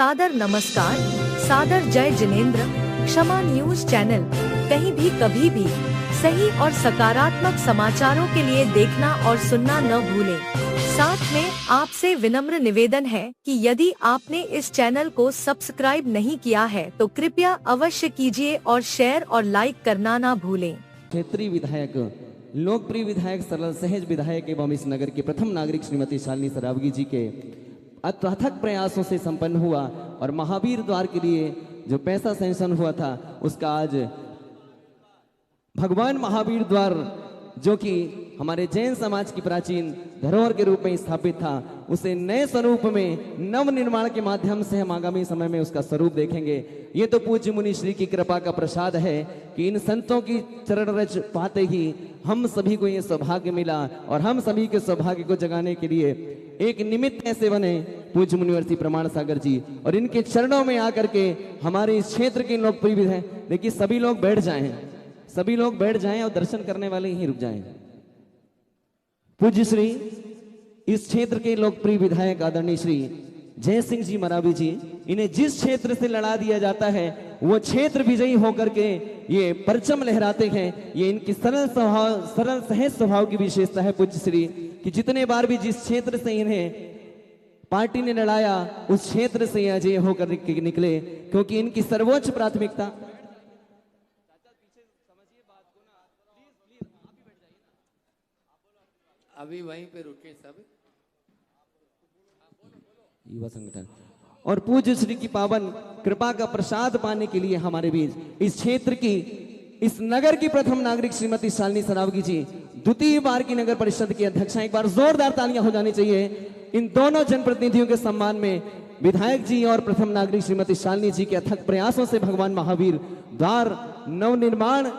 सादर नमस्कार, सादर जय जिनेंद्र। क्षमा न्यूज चैनल कहीं भी कभी भी सही और सकारात्मक समाचारों के लिए देखना और सुनना न भूलें। साथ में आपसे विनम्र निवेदन है कि यदि आपने इस चैनल को सब्सक्राइब नहीं किया है तो कृपया अवश्य कीजिए और शेयर और लाइक करना ना भूलें। क्षेत्रीय विधायक, लोकप्रिय विधायक, सरल सहज विधायक एवं इस नगर के प्रथम नागरिक श्रीमती शालिनी सरावगी जी के अथक प्रयासों से संपन्न हुआ और महावीर द्वार के लिए जो पैसा सैंक्शन हुआ था उसका आज भगवान महावीर द्वार, जो कि हमारे जैन समाज की प्राचीन धरोहर के रूप में स्थापित था, उसे नए स्वरूप में नव निर्माण के माध्यम से हम आगामी समय में उसका स्वरूप देखेंगे। ये तो पूज्य मुनि श्री की कृपा का प्रसाद है कि इन संतों की चरण रज पाते ही हम सभी को ये सौभाग्य मिला और हम सभी के सौभाग्य को जगाने के लिए एक निमित्त ऐसे बने पूज्य मुनिवर्षी प्रमाण सागर जी, और इनके चरणों में आकर के हमारे इस क्षेत्र के लोकप्रिय विधायक, देखिए सभी लोग बैठ जाएं, सभी लोग बैठ जाएं और दर्शन करने वाले ही रुक जाएं। पूज्य श्री इस क्षेत्र के लोकप्रिय विधायक आदरणीय श्री जय सिंह जी मरावी जी, इन्हें जिस क्षेत्र से लड़ा दिया जाता है वो क्षेत्र विजयी होकर के ये परचम लहराते हैं। ये इनकी सरल स्वभाव, सरल सहज स्वभाव की विशेषता है पूज्य श्री, कि जितने बार भी जिस क्षेत्र से इन्हें पार्टी ने लड़ाया उस क्षेत्र से ये अजय होकर निकले, क्योंकि इनकी सर्वोच्च प्राथमिकता। अभी वहीं पे रुके सब युवा संगठन और पूज्य श्री की पावन कृपा का प्रसाद पाने के लिए हमारे बीच इस क्षेत्र की, इस नगर की प्रथम नागरिक श्रीमती शालिनी सरावगी जी, द्वितीय बार की नगर परिषद की अध्यक्षा। एक बार जोरदार तालियां हो जानी चाहिए इन दोनों जनप्रतिनिधियों के सम्मान में। विधायक जी और प्रथम नागरिक श्रीमती शालिनी जी के अथक प्रयासों से भगवान महावीर द्वार नवनिर्माण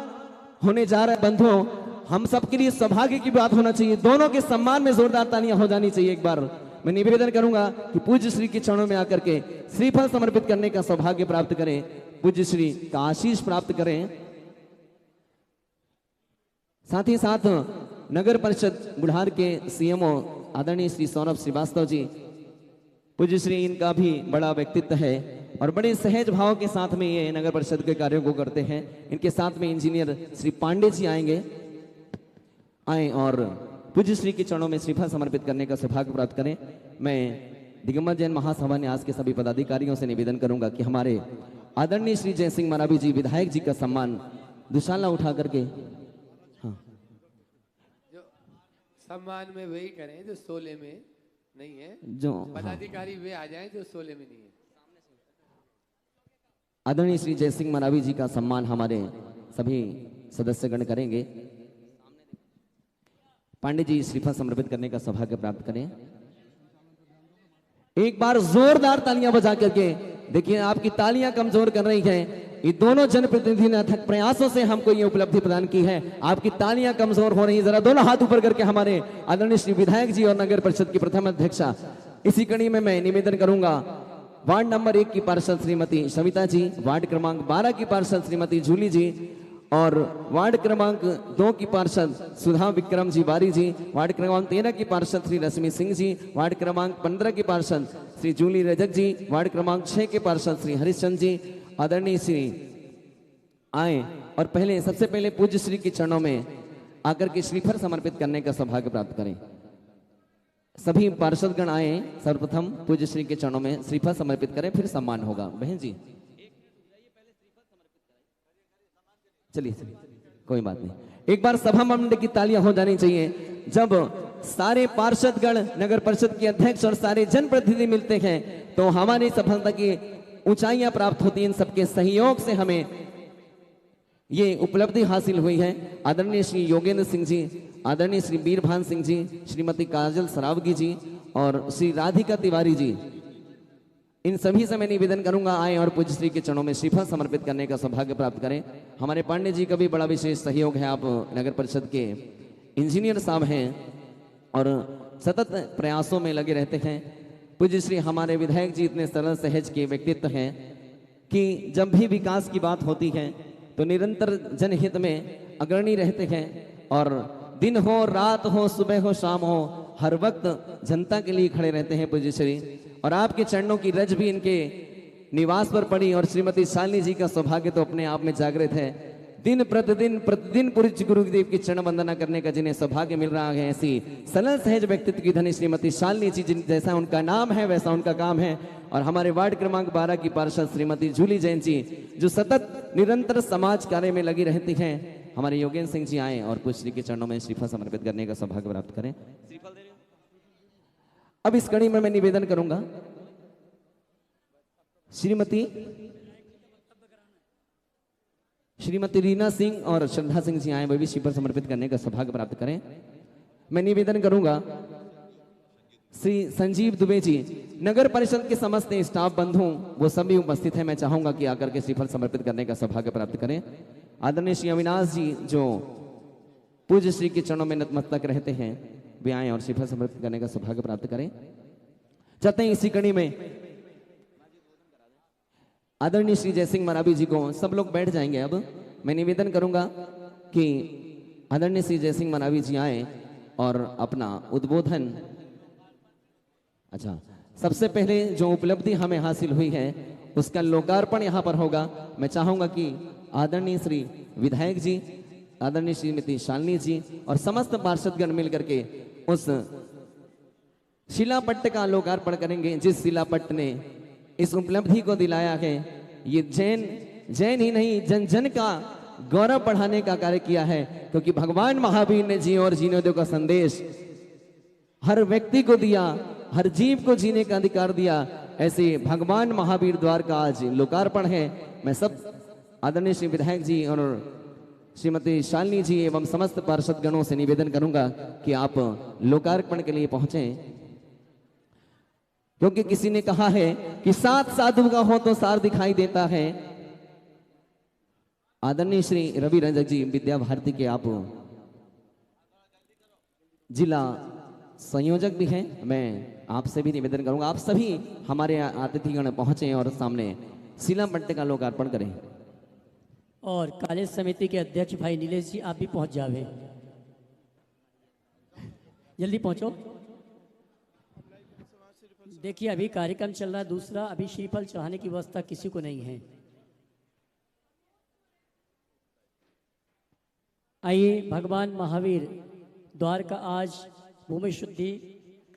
होने जा रहा है। बंधुओं, हम सबके लिए सौभाग्य की बात होना चाहिए, दोनों के सम्मान में जोरदार तालियां हो जानी चाहिए। एक बार मैं निवेदन करूंगा कि पूज्य श्री के चरणों में आकर के श्रीफल समर्पित करने का सौभाग्य प्राप्त करें, पूज्य श्री का आशीष प्राप्त करें। साथ ही साथ नगर परिषद बुढ़ार के सीएमओ आदरणीय श्री सौरभ श्रीवास्तव जी, पूज्य श्री इनका भी बड़ा व्यक्तित्व है और बड़े सहज भाव के साथ में ये नगर परिषद के कार्यों को करते हैं। इनके साथ में इंजीनियर श्री पांडे जी आएंगे, आए और पूज्य श्री के चरणों में श्रीफल समर्पित करने का सौभाग्य प्राप्त करें। मैं दिगंबर जैन महासभा न्यास के सभी पदाधिकारियों से निवेदन करूंगा कि हमारे आदरणीय श्री जय सिंह मरावी जी विधायक जी का सम्मान दुशाला उठा करके, हाँ, जो सम्मान में वही करें जो सोले में नहीं है, जो पदाधिकारी वे आ जाएं जो सोले में नहीं है। आदरणीय श्री जय सिंह मरावी जी का सम्मान हमारे सभी सदस्यगण करेंगे। पांडे जी श्रीफल समर्पित करने का सौभाग्य प्राप्त करें। एक बार जोरदार तालियां बजा करके देखिए, आपकी तालियां कमजोर कर रही हैं। ये दोनों जनप्रतिनिधि ने अथक प्रयासों से हमको ये उपलब्धि प्रदान की है, आपकी तालियां कमजोर हो रही हैं। जरा दोनों हाथ ऊपर करके हमारे आदरणीय श्री विधायक जी और नगर परिषद की प्रथम अध्यक्षा। इसी कड़ी में मैं निवेदन करूंगा वार्ड नंबर 1 की पार्षद श्रीमती सविता जी, वार्ड क्रमांक 12 की पार्षद श्रीमती जूली जी और वार्ड क्रमांक 2 की पार्षद सुधा विक्रम जी बारी जी, वार्ड क्रमांक 13 की पार्षद श्री रश्मि सिंह जी, वार्ड क्रमांक 15 की पार्षद श्री जूली रजक जी, वार्ड क्रमांक 6 के पार्षद श्री हरिश्चंद्र जी। आदरणीय श्री आए और पहले सबसे पहले पूज्य श्री के चरणों में आकर के श्रीफल समर्पित करने का सौभाग्य प्राप्त करें। सभी पार्षदगण आए, सर्वप्रथम पूज्य श्री के चरणों में श्रीफल समर्पित करें, फिर सम्मान होगा। बहन जी चलिए, कोई बात नहीं। एक बार सभा मंडल की तालियां हो जानी चाहिए। जब सारे पार्षदगण, नगर परिषद के अध्यक्ष और सारे जनप्रतिनिधि मिलते हैं तो हमारी सफलता की ऊंचाइयां प्राप्त होती हैं। इन सबके सहयोग से हमें ये उपलब्धि हासिल हुई है। आदरणीय श्री योगेंद्र सिंह जी, आदरणीय श्री बीरभान सिंह जी, श्रीमती काजल सरावगी जी और श्री राधिका तिवारी जी, इन सभी से मैं निवेदन करूंगा आए और पूज्य श्री के चरणों में श्रीफल समर्पित करने का सौभाग्य प्राप्त करें। हमारे पांडे जी का भी बड़ा विशेष सहयोग है। आप नगर परिषद के इंजीनियर साहब हैं और सतत प्रयासों में लगे रहते हैं। पूज्य श्री हमारे विधायक जी इतने सरल सहज के व्यक्तित्व हैं कि जब भी विकास की बात होती है तो निरंतर जनहित में अग्रणी रहते हैं और दिन हो रात हो सुबह हो शाम हो हर वक्त जनता के लिए खड़े रहते हैं पूज्य श्री। और आपके चरणों की रज भी इनके निवास पर पड़ी और श्रीमती शालिनी जी का सौभाग्य तो अपने आप में जागृत है। दिन प्रतिदिन पूज्य गुरुदेव की चरण वंदना करने का जिन्हें सौभाग्य मिल रहा है, ऐसी सरल सहज व्यक्तित्व की धनी श्रीमती शालिनी जी, जैसा उनका नाम है वैसा उनका काम है। और हमारे वार्ड क्रमांक 12 की पार्षद श्रीमती जूली जैन जी, जो सतत निरंतर समाज कार्य में लगी रहती हैं। हमारे योगेंद्र सिंह जी आए और पूज्य श्री के चरणों में श्रीफल समर्पित करने का सौभाग्य प्राप्त करें। अब इस कड़ी में मैं निवेदन करूंगा, श्रीमती रीना सिंह और श्रद्धा सिंह जी आए, वे भी श्रीफल समर्पित करने का सौभाग्य प्राप्त करें। मैं निवेदन करूंगा श्री संजीव दुबे जी, नगर परिषद के समस्त स्टाफ बंधु वो सभी उपस्थित हैं, मैं चाहूंगा कि आकर के श्रीफल समर्पित करने का सौभाग्य प्राप्त करें। आदरणीय श्री अविनाश जी, जो पूज्य श्री के चरणों में नतमस्तक रहते हैं, वे आए और श्रीफल समर्पित करने का सौभाग्य प्राप्त करें। चाहते हैं इसी कड़ी में आदरणीय श्री जयसिंह मरावी जी को, सब लोग बैठ जाएंगे। अब मैं निवेदन करूंगा कि आदरणीय श्री जयसिंह मरावी जी आए और अपना उद्बोधन, अच्छा सबसे पहले जो उपलब्धि हमें हासिल हुई है उसका लोकार्पण यहाँ पर होगा। मैं चाहूंगा कि आदरणीय श्री विधायक जी, आदरणीय श्रीमती शालिनी जी और समस्त पार्षदगण मिलकर के उस शिलापट्ट का लोकार्पण करेंगे, जिस शिलापट्ट ने इस उपलब्धि को दिलाया है। ये जैन ही नहीं, जन जन का गौरव बढ़ाने का कार्य किया है, क्योंकि भगवान महावीर ने जियो और जीने दो का संदेश हर व्यक्ति को दिया, हर जीव को जीने का अधिकार दिया। ऐसे भगवान महावीर द्वार का आज लोकार्पण है। मैं सब आदरणीय श्री विधायक जी और श्रीमती शालिनी जी एवं समस्त पार्षद गणों से निवेदन करूंगा कि आप लोकार्पण के लिए पहुंचे, क्योंकि किसी ने कहा है कि साथ साधु का हो तो सार दिखाई देता है। आदरणीय श्री रवि रंजक जी, विद्या भारती के आप जिला संयोजक भी हैं। मैं आपसे भी निवेदन करूंगा, आप सभी हमारे अतिथिगण पहुंचे और सामने शिलापट्ट का लोकार्पण करें। और कॉलेज समिति के अध्यक्ष भाई नीलेश जी, आप भी पहुंच जावे, जल्दी पहुंचो। देखिए अभी कार्यक्रम चल रहा है दूसरा, अभी श्रीफल चढ़ाने की व्यवस्था किसी को नहीं है। आइए, भगवान महावीर द्वार का आज भूमि शुद्धि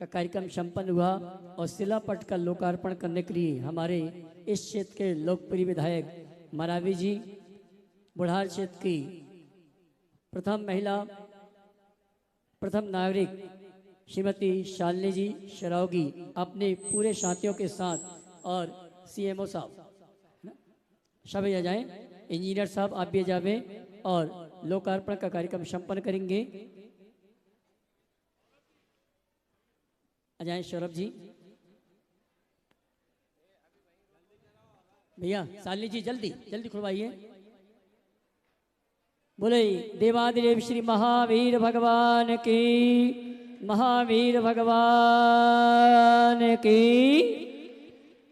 का कार्यक्रम संपन्न हुआ और शिलापट्ट का लोकार्पण करने के लिए हमारे इस क्षेत्र के लोकप्रिय विधायक मरावी जी, बुढ़ार क्षेत्र की प्रथम महिला, प्रथम नागरिक श्रीमती शालिनी जी शरावगी अपने पूरे साथियों के साथ और सीएमओ साहब सब आ जाएं, इंजीनियर साहब आप भी आ जावे और लोकार्पण का कार्यक्रम संपन्न करेंगे। आ जाएं सौरभ जी, भैया शालिनी जी जल्दी जल्दी खुलवाइए। बोले देवादिदेव श्री महावीर भगवान की, महावीर भगवान की।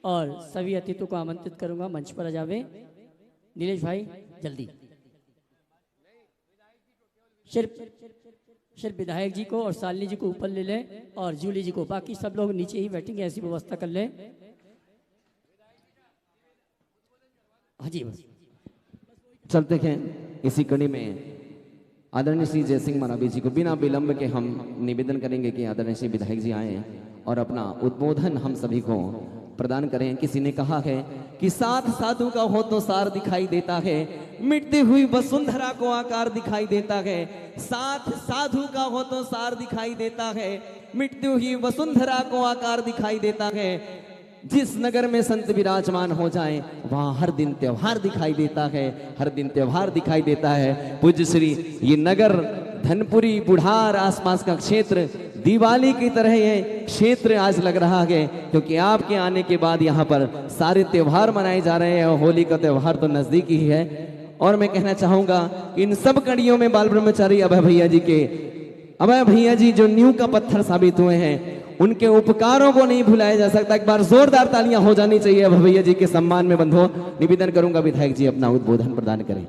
और सभी अतिथियों को आमंत्रित करूंगा, मंच पर आ जावे। नीलेश भाई जल्दी, सिर्फ विधायक जी को और शालिनी जी को ऊपर ले लें और जूली जी को, बाकी सब लोग नीचे ही बैठेंगे, ऐसी व्यवस्था कर लें। हाँ जी, चलते हैं इसी कड़ी में आदरणीय श्री जयसिंह मरावी जी को बिना विलंब के हम निवेदन करेंगे कि आदरणीय श्री विधायक जी आए और अपना उद्बोधन हम सभी को प्रदान करें। किसी ने कहा है कि साथ साधु का हो तो सार दिखाई देता है, मिटती हुई वसुंधरा को आकार दिखाई देता है। साथ साधु का हो तो सार दिखाई देता है, मिटती हुई वसुंधरा को आकार दिखाई देता है। जिस नगर में संत विराजमान हो जाएं, वहां हर दिन त्योहार दिखाई देता है, हर दिन त्योहार दिखाई देता है। पूज्य श्री ये नगर धनपुरी, बुढ़ार, आसपास का क्षेत्र दिवाली की तरह ये क्षेत्र आज लग रहा है, क्योंकि आपके आने के बाद यहाँ पर सारे त्योहार मनाए जा रहे हैं और होली का त्योहार तो नजदीक ही है। और मैं कहना चाहूंगा इन सब कड़ियों में बाल ब्रह्मचारी अभय भैया जी जो नींव का पत्थर साबित हुए हैं, उनके उपकारों को नहीं भुलाया जा सकता। एक बार जोरदार तालियां हो जानी चाहिए अभय भैया जी के सम्मान में। बंधुओं, निवेदन करूंगा विधायक जी अपना उद्बोधन प्रदान करें।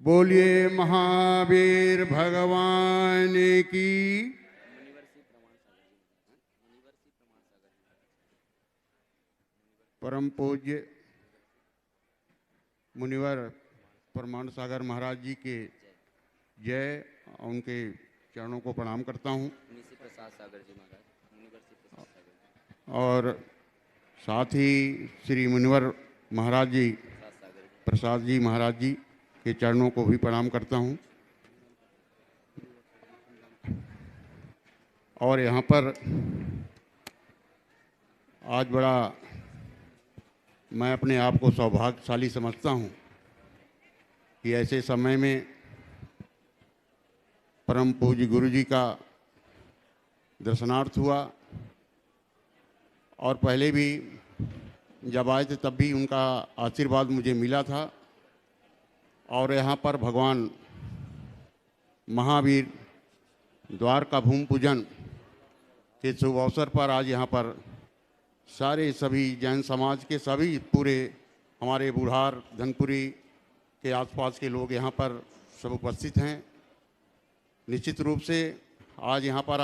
बोलिए महावीर भगवान की। परम पूज्य मुनिवर परमानंद सागर महाराज जी के जय, उनके चरणों को प्रणाम करता हूँ। और साथ ही श्री मुनिवर महाराज जी प्रसाद जी महाराज जी के चरणों को भी प्रणाम करता हूँ। और यहाँ पर आज बड़ा मैं अपने आप को सौभाग्यशाली समझता हूँ कि ऐसे समय में परम पूज्य गुरु जी का दर्शनार्थ हुआ। और पहले भी जब आए थे तब भी उनका आशीर्वाद मुझे मिला था। और यहाँ पर भगवान महावीर द्वार का भूमि पूजन के शुभ अवसर पर आज यहाँ पर सारे सभी जैन समाज के सभी पूरे हमारे बुढ़ार धनपुरी के आसपास के लोग यहाँ पर सब उपस्थित हैं। निश्चित रूप से आज यहाँ पर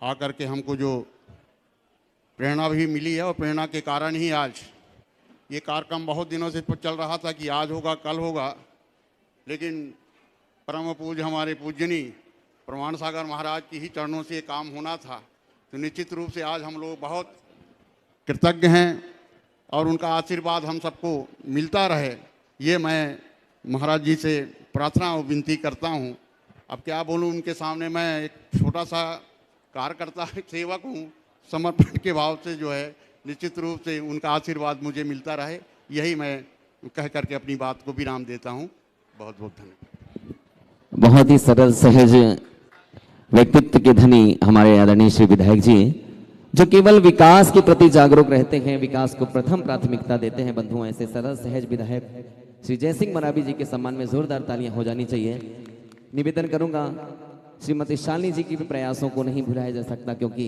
आकर के हमको जो प्रेरणा भी मिली है और प्रेरणा के कारण ही आज ये कार्यक्रम बहुत दिनों से चल रहा था कि आज होगा कल होगा, लेकिन परम पूज्य हमारे पूजनी परमानंद सागर महाराज की ही चरणों से ये काम होना था। तो निश्चित रूप से आज हम लोग बहुत कृतज्ञ हैं और उनका आशीर्वाद हम सबको मिलता रहे, ये मैं महाराज जी से प्रार्थना और विनती करता हूँ। अब क्या बोलूँ उनके सामने, मैं एक छोटा सा कार्यकर्ता सेवक हूँ, समर्पण के भाव से जो है निश्चित रूप से उनका आशीर्वाद मुझे मिलता रहे, यही मैं कह करके अपनी बात को विराम देता हूँ। बहुत बहुत धन्यवाद। बहुत ही सरल सहज व्यक्तित्व के धनी हमारे आदरणीय श्री विधायक जी, जो केवल विकास के प्रति जागरूक रहते हैं, विकास को प्रथम प्राथमिकता देते हैं। बंधुओं, ऐसे सरल सहज विधायक श्री जयसिंह मरावी जी के सम्मान में जोरदार तालियां हो जानी चाहिए। निवेदन करूंगा, श्रीमती शालिनी जी के भी प्रयासों को नहीं भुलाया जा सकता, क्योंकि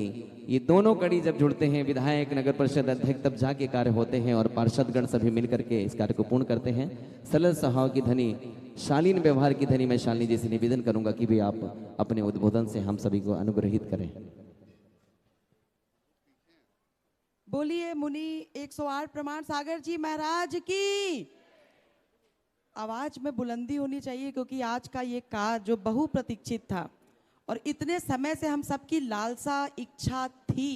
ये दोनों कड़ी जब जुड़ते हैं, विधायक नगर परिषद अध्यक्ष, तब जाके कार्य होते हैं और पार्षदगण सभी मिलकर के इस कार्य को पूर्ण करते हैं। सरल स्वभाव की धनी, शालीन व्यवहार की धनी मैं शालिनी जी से निवेदन करूंगा कि भी आप अपने उद्बोधन से हम सभी को अनुग्रहित करें। बोलिए मुनि 108 प्रमाण सागर जी महाराज की। आवाज में बुलंदी होनी चाहिए, क्योंकि आज का ये कार्य जो बहुप्रतीक्षित था और इतने समय से हम सबकी लालसा इच्छा थी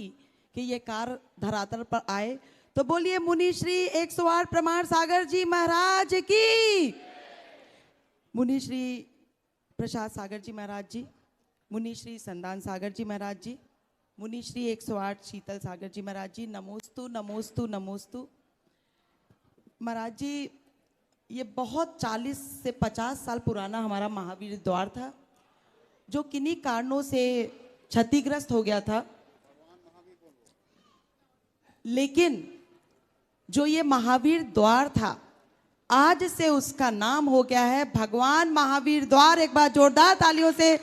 कि ये कार्य धरातल पर आए। तो बोलिए मुनि श्री 108 प्रमाण सागर जी महाराज की। मुनि श्री प्रसाद सागर जी महाराज जी, मुनि श्री संदान सागर जी महाराज जी, मुनि श्री 108 शीतल सागर जी महाराज जी, नमोस्तु नमोस्तु नमोस्तु। महाराज जी, ये बहुत 40 से 50 साल पुराना हमारा महावीर द्वार था, जो किन्हीं कारणों से क्षतिग्रस्त हो गया था। लेकिन जो ये महावीर द्वार था, आज से उसका नाम हो गया है भगवान महावीर द्वार। एक बार जोरदार तालियों से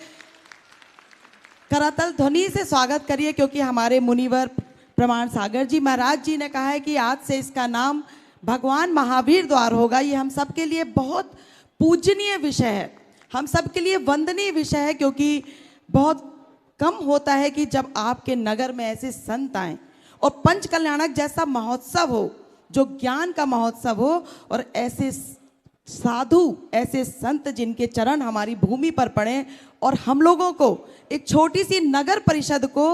करातल ध्वनि से स्वागत करिए, क्योंकि हमारे मुनिवर प्रमाण सागर जी महाराज जी ने कहा है कि आज से इसका नाम भगवान महावीर द्वार होगा। ये हम सब के लिए बहुत पूजनीय विषय है, हम सब के लिए वंदनीय विषय है, क्योंकि बहुत कम होता है कि जब आपके नगर में ऐसे संत आए और पंच कल्याणक जैसा महोत्सव हो, जो ज्ञान का महोत्सव हो, और ऐसे साधु, ऐसे संत जिनके चरण हमारी भूमि पर पड़े, और हम लोगों को एक छोटी सी नगर परिषद को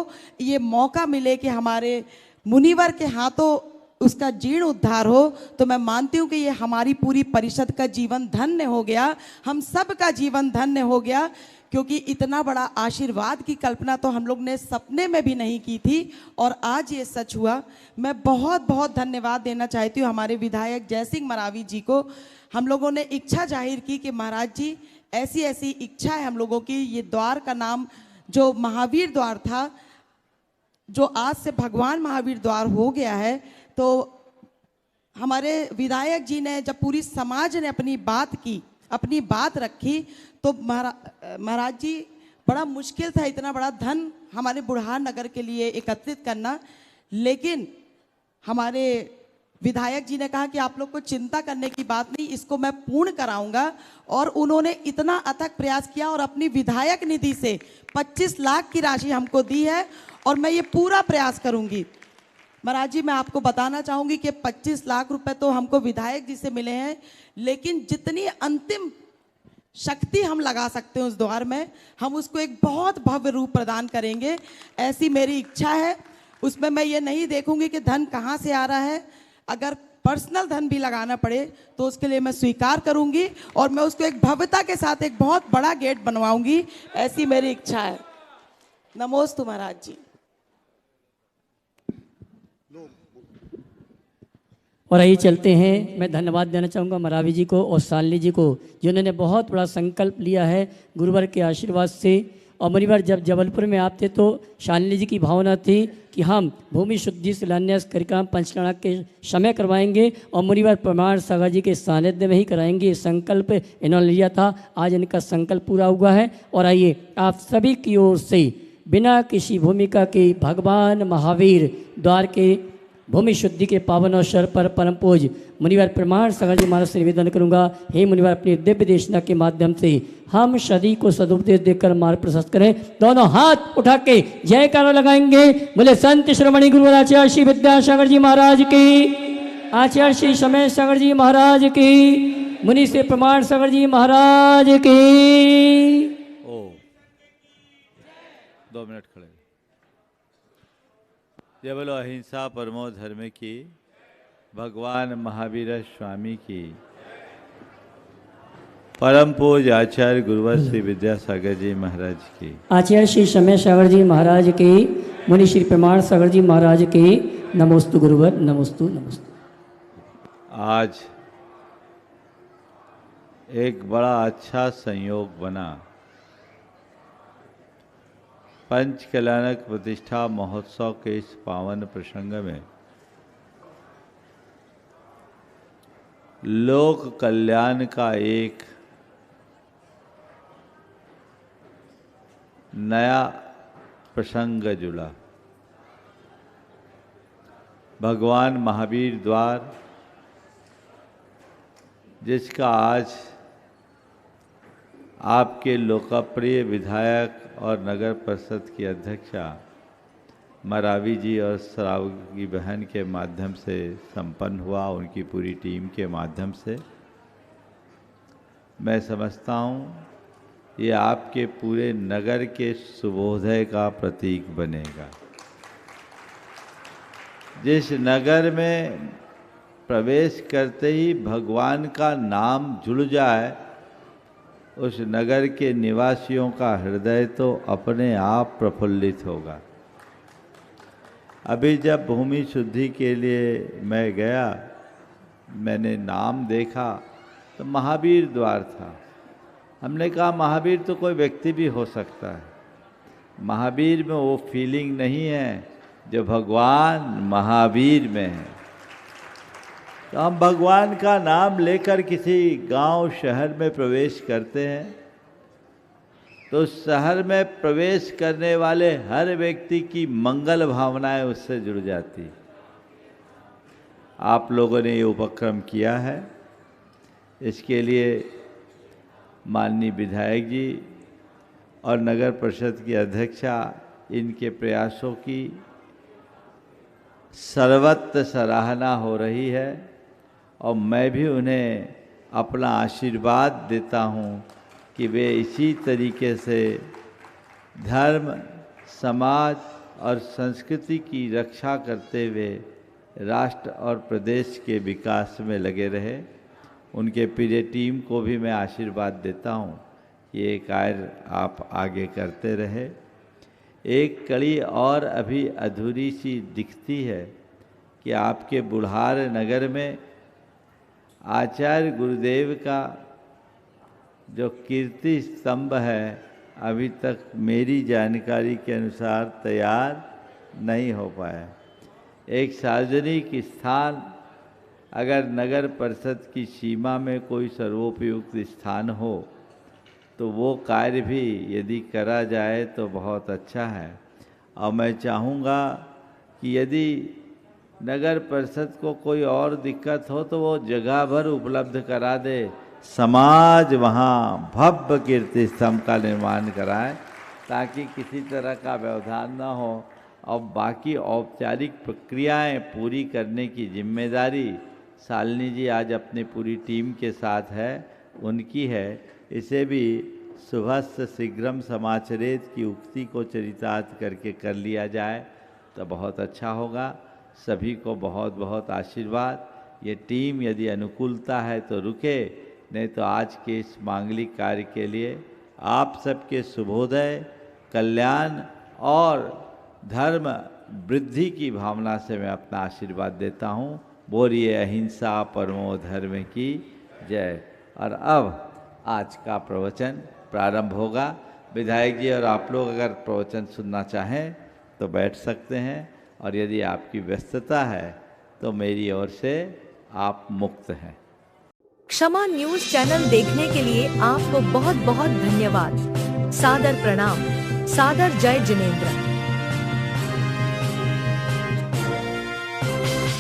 ये मौका मिले कि हमारे मुनिवर के हाथों उसका जीर्ण उद्धार हो। तो मैं मानती हूँ कि ये हमारी पूरी परिषद का जीवन धन्य हो गया, हम सब का जीवन धन्य हो गया, क्योंकि इतना बड़ा आशीर्वाद की कल्पना तो हम लोग ने सपने में भी नहीं की थी, और आज ये सच हुआ। मैं बहुत बहुत धन्यवाद देना चाहती हूँ हमारे विधायक जयसिंह मरावी जी को। हम लोगों ने इच्छा जाहिर की कि महाराज जी, ऐसी ऐसी इच्छा है हम लोगों की, ये द्वार का नाम जो महावीर द्वार था, जो आज से भगवान महावीर द्वार हो गया है। तो हमारे विधायक जी ने, जब पूरी समाज ने अपनी बात की, अपनी बात रखी, तो महाराज जी, बड़ा मुश्किल था इतना बड़ा धन हमारे बुढ़ार नगर के लिए एकत्रित करना, लेकिन हमारे विधायक जी ने कहा कि आप लोग को चिंता करने की बात नहीं, इसको मैं पूर्ण कराऊंगा। और उन्होंने इतना अथक प्रयास किया और अपनी विधायक निधि से 25 लाख की राशि हमको दी है, और मैं ये पूरा प्रयास करूंगी। महाराज जी मैं आपको बताना चाहूंगी कि 25 लाख रुपए तो हमको विधायक जी से मिले हैं, लेकिन जितनी अंतिम शक्ति हम लगा सकते हैं उस द्वार में, हम उसको एक बहुत भव्य रूप प्रदान करेंगे, ऐसी मेरी इच्छा है। उसमें मैं ये नहीं देखूंगी कि धन कहाँ से आ रहा है, अगर पर्सनल धन भी लगाना पड़े तो उसके लिए मैं स्वीकार करूंगी और मैं उसको एक भव्यता के साथ एक बहुत बड़ा गेट बनवाऊंगी, ऐसी मेरी इच्छा है। नमोस्तु महाराज जी। और आइए चलते हैं, मैं धन्यवाद देना चाहूँगा मरावी जी को और शालिनी जी को, जिन्होंने बहुत बड़ा संकल्प लिया है गुरुवर के आशीर्वाद से। और मुनिवर जब जबलपुर में आप थे तो शालिनी जी की भावना थी कि हम भूमि शुद्धि शिलान्यास कार्यक्रम पंचकर्णा के समय करवाएंगे और मुनिवर प्रमाण सागर जी के सानिध्य में ही कराएंगे। ये संकल्प इन्होंने लिया था, आज इनका संकल्प पूरा हुआ है। और आइए आप सभी की ओर से बिना किसी भूमिका के भगवान महावीर द्वार के भूमि शुद्धि के पावन अवसर पर परम पूज मुनिवर प्रमाण सागर जी महाराज से निवेदन करूंगा, हे मुनिवर अपनी दिव्य देशना के माध्यम से हम सदी को सदुपदेश देकर मार्ग प्रशस्त करें। दोनों हाथ उठा के जयकारा लगाएंगे। बोले संत श्रोमणी गुरु आचार्य श्री विद्यासागर जी महाराज की, आचार्य श्री समय सागर जी महाराज की, मुनि से प्रमाण सागर जी महाराज की। ओ 2 मिनट खड़े। जय बोलो अहिंसा परमो धर्म की, भगवान महावीर स्वामी की, परम पूज आचार्य गुरुवर श्री विद्यासागर जी महाराज की, आचार्य श्री समय सागर जी महाराज की, मुनि श्री प्रमाण सागर जी महाराज की। नमोस्तु गुरुवर, नमोस्तु नमोस्तु। आज एक बड़ा अच्छा संयोग बना। पंच कल्याणक प्रतिष्ठा महोत्सव के इस पावन प्रसंग में लोक कल्याण का एक नया प्रसंग जुड़ा। भगवान महावीर द्वार, जिसका आज आपके लोकप्रिय विधायक और नगर परिषद की अध्यक्षा मरावी जी और सराव की बहन के माध्यम से संपन्न हुआ, उनकी पूरी टीम के माध्यम से। मैं समझता हूँ ये आपके पूरे नगर के शुभोदय का प्रतीक बनेगा। जिस नगर में प्रवेश करते ही भगवान का नाम जुड़ जाए, उस नगर के निवासियों का हृदय तो अपने आप प्रफुल्लित होगा। अभी जब भूमि शुद्धि के लिए मैं गया, मैंने नाम देखा तो महावीर द्वार था। हमने कहा महावीर तो कोई व्यक्ति भी हो सकता है, महावीर में वो फीलिंग नहीं है जो भगवान महावीर में है। तो हम भगवान का नाम लेकर किसी गांव शहर में प्रवेश करते हैं तो शहर में प्रवेश करने वाले हर व्यक्ति की मंगल भावनाएं उससे जुड़ जाती। आप लोगों ने ये उपक्रम किया है, इसके लिए माननीय विधायक जी और नगर परिषद की अध्यक्षा, इनके प्रयासों की सर्वत्र सराहना हो रही है और मैं भी उन्हें अपना आशीर्वाद देता हूँ कि वे इसी तरीके से धर्म, समाज और संस्कृति की रक्षा करते हुए राष्ट्र और प्रदेश के विकास में लगे रहे। उनके पूरे टीम को भी मैं आशीर्वाद देता हूँ, ये कार्य आप आगे करते रहे। एक कड़ी और अभी अधूरी सी दिखती है कि आपके बुढ़ार नगर में आचार्य गुरुदेव का जो कीर्ति स्तंभ है, अभी तक मेरी जानकारी के अनुसार तैयार नहीं हो पाया। एक सार्वजनिक स्थान, अगर नगर परिषद की सीमा में कोई सर्वोपयुक्त स्थान हो तो वो कार्य भी यदि करा जाए तो बहुत अच्छा है। और मैं चाहूँगा कि यदि नगर परिषद को कोई और दिक्कत हो तो वो जगह भर उपलब्ध करा दे, समाज वहाँ भव्य कीर्ति स्तंभ का निर्माण कराए ताकि किसी तरह का व्यवधान न हो और बाकी औपचारिक प्रक्रियाएं पूरी करने की जिम्मेदारी शालिनी जी आज अपनी पूरी टीम के साथ है, उनकी है। इसे भी शुभस्य शीघ्रम समाचरेत की उक्ति को चरितार्थ करके कर लिया जाए तो बहुत अच्छा होगा। सभी को बहुत बहुत आशीर्वाद। ये टीम यदि अनुकूलता है तो रुके, नहीं तो आज के इस मांगलिक कार्य के लिए आप सबके शुभोदय, कल्याण और धर्म वृद्धि की भावना से मैं अपना आशीर्वाद देता हूँ। बोलिए अहिंसा परमो धर्म की जय। और अब आज का प्रवचन प्रारंभ होगा। विधायक जी और आप लोग अगर प्रवचन सुनना चाहें तो बैठ सकते हैं, और यदि आपकी व्यस्तता है तो मेरी ओर से आप मुक्त हैं। क्षमा न्यूज चैनल देखने के लिए आपको बहुत बहुत धन्यवाद। सादर प्रणाम। सादर जय जिनेंद्र।